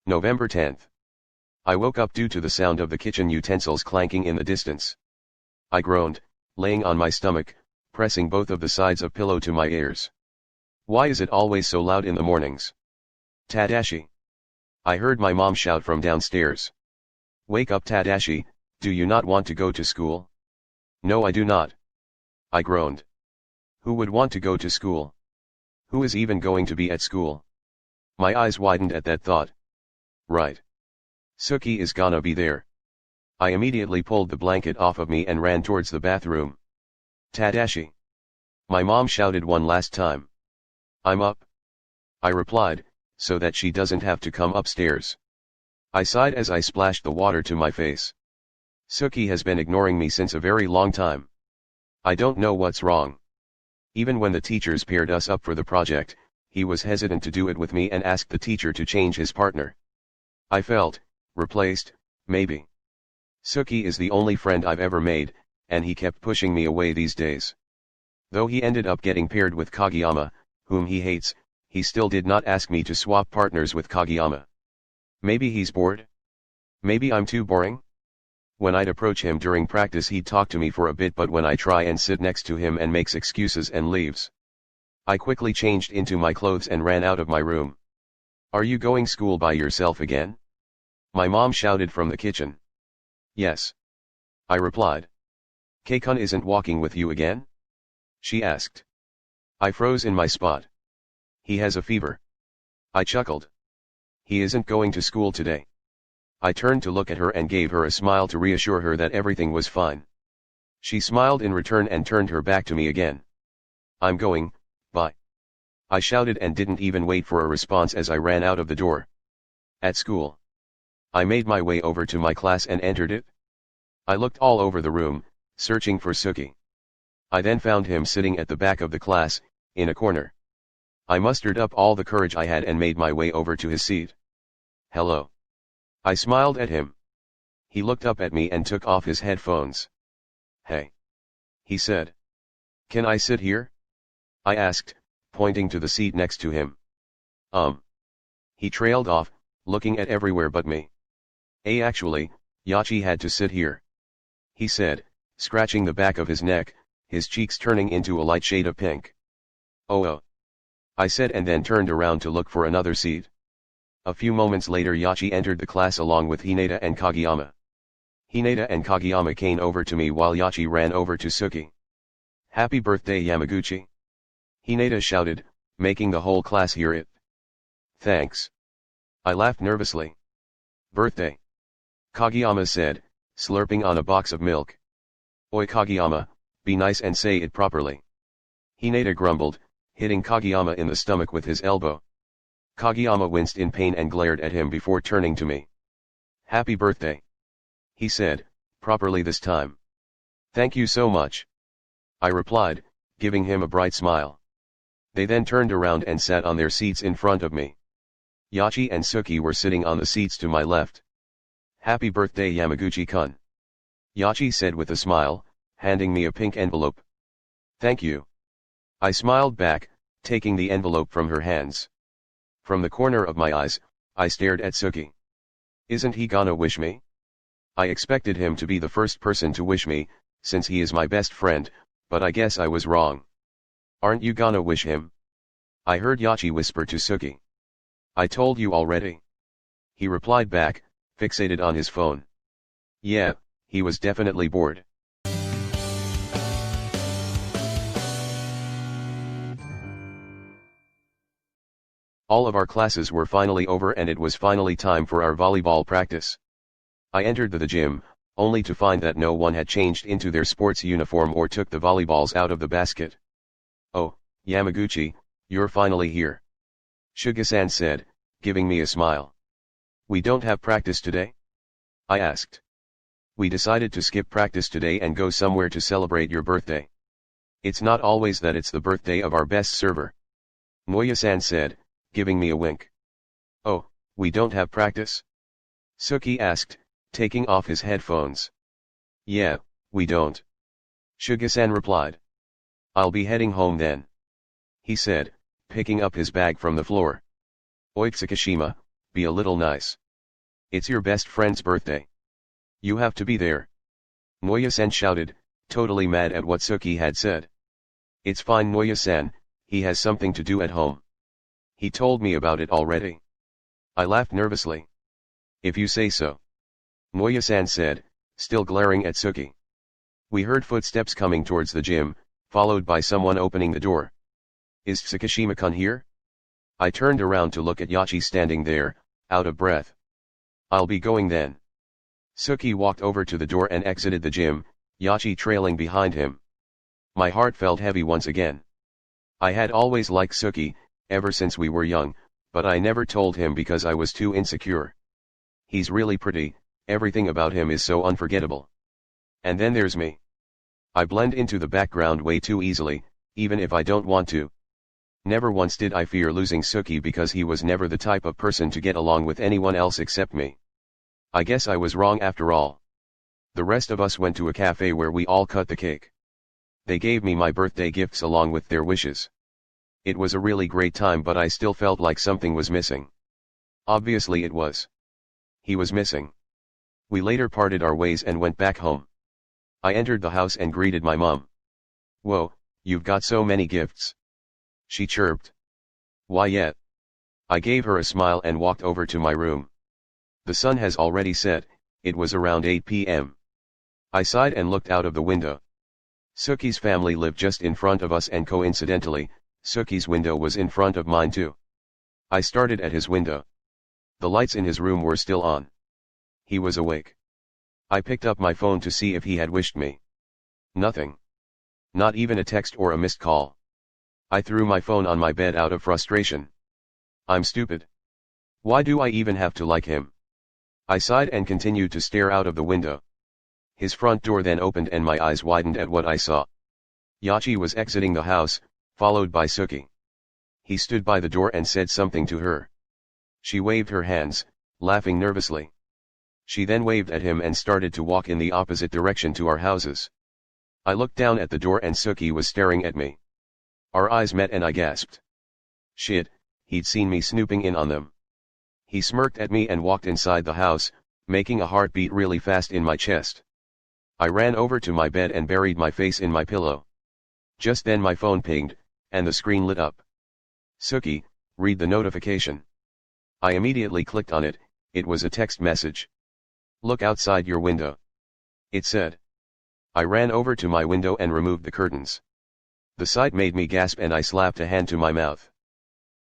November 10th. I woke up due to the sound of the kitchen utensils clanking in the distance. I groaned, laying on my stomach, pressing both of the sides of pillow to my ears. Why is it always so loud in the mornings? Tadashi. I heard my mom shout from downstairs. Wake up Tadashi, do you not want to go to school? No, I do not. I groaned. Who would want to go to school? Who is even going to be at school? My eyes widened at that thought. Right. Tsuki is gonna be there. I immediately pulled the blanket off of me and ran towards the bathroom. Tadashi. My mom shouted one last time. I'm up. I replied, so that she doesn't have to come upstairs. I sighed as I splashed the water to my face. Tsuki has been ignoring me since a very long time. I don't know what's wrong. Even when the teachers paired us up for the project, he was hesitant to do it with me and asked the teacher to change his partner. I felt replaced, maybe. Tsuki is the only friend I've ever made, and he kept pushing me away these days. Though he ended up getting paired with Kageyama, whom he hates, he still did not ask me to swap partners with Kageyama. Maybe he's bored? Maybe I'm too boring? When I'd approach him during practice he'd talk to me for a bit, but when I try and sit next to him and makes excuses and leaves. I quickly changed into my clothes and ran out of my room. Are you going school by yourself again? My mom shouted from the kitchen. Yes. I replied. Keikun isn't walking with you again? She asked. I froze in my spot. He has a fever. I chuckled. He isn't going to school today. I turned to look at her and gave her a smile to reassure her that everything was fine. She smiled in return and turned her back to me again. I'm going, bye. I shouted and didn't even wait for a response as I ran out of the door. At school. I made my way over to my class and entered it. I looked all over the room, searching for Tsuki. I then found him sitting at the back of the class, in a corner. I mustered up all the courage I had and made my way over to his seat. Hello. I smiled at him. He looked up at me and took off his headphones. Hey. He said. Can I sit here? I asked, pointing to the seat next to him. He trailed off, looking at everywhere but me. Actually, Yachi had to sit here. He said, scratching the back of his neck, his cheeks turning into a light shade of pink. Oh. I said and then turned around to look for another seat. A few moments later Yachi entered the class along with Hinata and Kageyama. Hinata and Kageyama came over to me while Yachi ran over to Tsuki. Happy birthday Yamaguchi! Hinata shouted, making the whole class hear it. Thanks. I laughed nervously. Birthday. Kageyama said, slurping on a box of milk. Oi Kageyama, be nice and say it properly. Hinata grumbled, hitting Kageyama in the stomach with his elbow. Kageyama winced in pain and glared at him before turning to me. Happy birthday. He said, properly this time. Thank you so much. I replied, giving him a bright smile. They then turned around and sat on their seats in front of me. Yachi and Tsuki were sitting on the seats to my left. Happy birthday Yamaguchi-kun. Yachi said with a smile, handing me a pink envelope. Thank you. I smiled back, taking the envelope from her hands. From the corner of my eyes, I stared at Tsuki. Isn't he gonna wish me? I expected him to be the first person to wish me, since he is my best friend, but I guess I was wrong. Aren't you gonna wish him? I heard Yachi whisper to Tsuki. I told you already. He replied back, fixated on his phone. Yeah, he was definitely bored. All of our classes were finally over and it was finally time for our volleyball practice. I entered the gym, only to find that no one had changed into their sports uniform or took the volleyballs out of the basket. Oh, Yamaguchi, you're finally here. Suga-san said, giving me a smile. We don't have practice today? I asked. We decided to skip practice today and go somewhere to celebrate your birthday. It's not always that it's the birthday of our best server. Moya-san said, giving me a wink. Oh, we don't have practice? Tsuki asked, taking off his headphones. Yeah, we don't. Suga-san replied. I'll be heading home then. He said, picking up his bag from the floor. Oi Tsukishima, Be a little nice. It's your best friend's birthday. You have to be there. Noya-san shouted, totally mad at what Tsuki had said. It's fine, Noya-san, he has something to do at home. He told me about it already. I laughed nervously. If you say so. Noya-san said, still glaring at Tsuki. We heard footsteps coming towards the gym, followed by someone opening the door. Is Tsukishima-kun here? I turned around to look at Yachi standing there, out of breath. I'll be going then. Tsuki walked over to the door and exited the gym, Yachi trailing behind him. My heart felt heavy once again. I had always liked Tsuki, ever since we were young, but I never told him because I was too insecure. He's really pretty, everything about him is so unforgettable. And then there's me. I blend into the background way too easily, even if I don't want to. Never once did I fear losing Tsuki because he was never the type of person to get along with anyone else except me. I guess I was wrong after all. The rest of us went to a cafe where we all cut the cake. They gave me my birthday gifts along with their wishes. It was a really great time, but I still felt like something was missing. Obviously it was. He was missing. We later parted our ways and went back home. I entered the house and greeted my mom. Whoa, you've got so many gifts. She chirped. Why yet? I gave her a smile and walked over to my room. The sun has already set, it was around 8 p.m. I sighed and looked out of the window. Tsuki's family lived just in front of us, and coincidentally, Tsuki's window was in front of mine too. I started at his window. The lights in his room were still on. He was awake. I picked up my phone to see if he had wished me. Nothing. Not even a text or a missed call. I threw my phone on my bed out of frustration. I'm stupid. Why do I even have to like him? I sighed and continued to stare out of the window. His front door then opened and my eyes widened at what I saw. Yachi was exiting the house, followed by Tsuki. He stood by the door and said something to her. She waved her hands, laughing nervously. She then waved at him and started to walk in the opposite direction to our houses. I looked down at the door and Tsuki was staring at me. Our eyes met and I gasped. Shit, he'd seen me snooping in on them. He smirked at me and walked inside the house, making a heartbeat really fast in my chest. I ran over to my bed and buried my face in my pillow. Just then my phone pinged, and the screen lit up. Tsuki, read the notification. I immediately clicked on it. It was a text message. Look outside your window. It said. I ran over to my window and removed the curtains. The sight made me gasp and I slapped a hand to my mouth.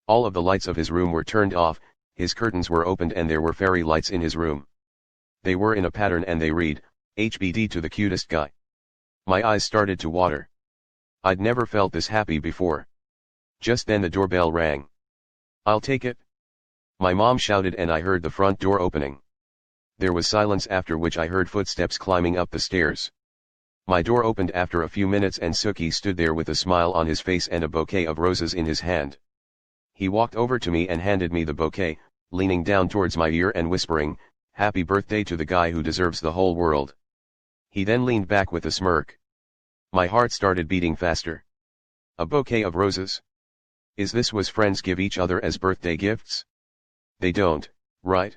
All of the lights of his room were turned off, his curtains were opened and there were fairy lights in his room. They were in a pattern and they read, HBD to the cutest guy. My eyes started to water. I'd never felt this happy before. Just then the doorbell rang. I'll take it. My mom shouted and I heard the front door opening. There was silence, after which I heard footsteps climbing up the stairs. My door opened after a few minutes and Tsuki stood there with a smile on his face and a bouquet of roses in his hand. He walked over to me and handed me the bouquet, leaning down towards my ear and whispering, "Happy birthday to the guy who deserves the whole world." He then leaned back with a smirk. My heart started beating faster. A bouquet of roses? Is this what friends give each other as birthday gifts? They don't, right?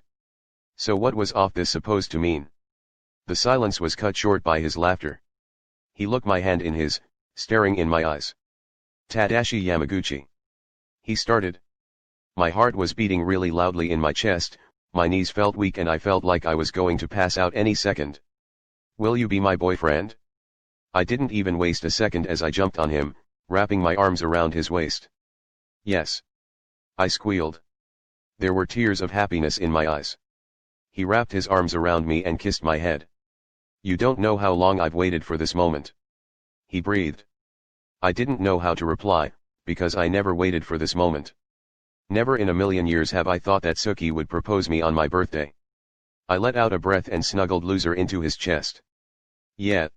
So what was all this supposed to mean? The silence was cut short by his laughter. He looked my hand in his, staring in my eyes. Tadashi Yamaguchi. He started. My heart was beating really loudly in my chest, my knees felt weak and I felt like I was going to pass out any second. Will you be my boyfriend? I didn't even waste a second as I jumped on him, wrapping my arms around his waist. Yes. I squealed. There were tears of happiness in my eyes. He wrapped his arms around me and kissed my head. You don't know how long I've waited for this moment. He breathed. I didn't know how to reply, because I never waited for this moment. Never in a million years have I thought that Tsuki would propose me on my birthday. I let out a breath and snuggled loser into his chest. Yeah.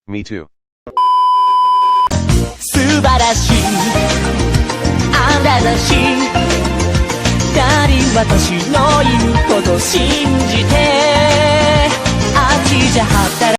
Me too. 素晴らしいあなたし私の言うこと信じてあっちじゃ働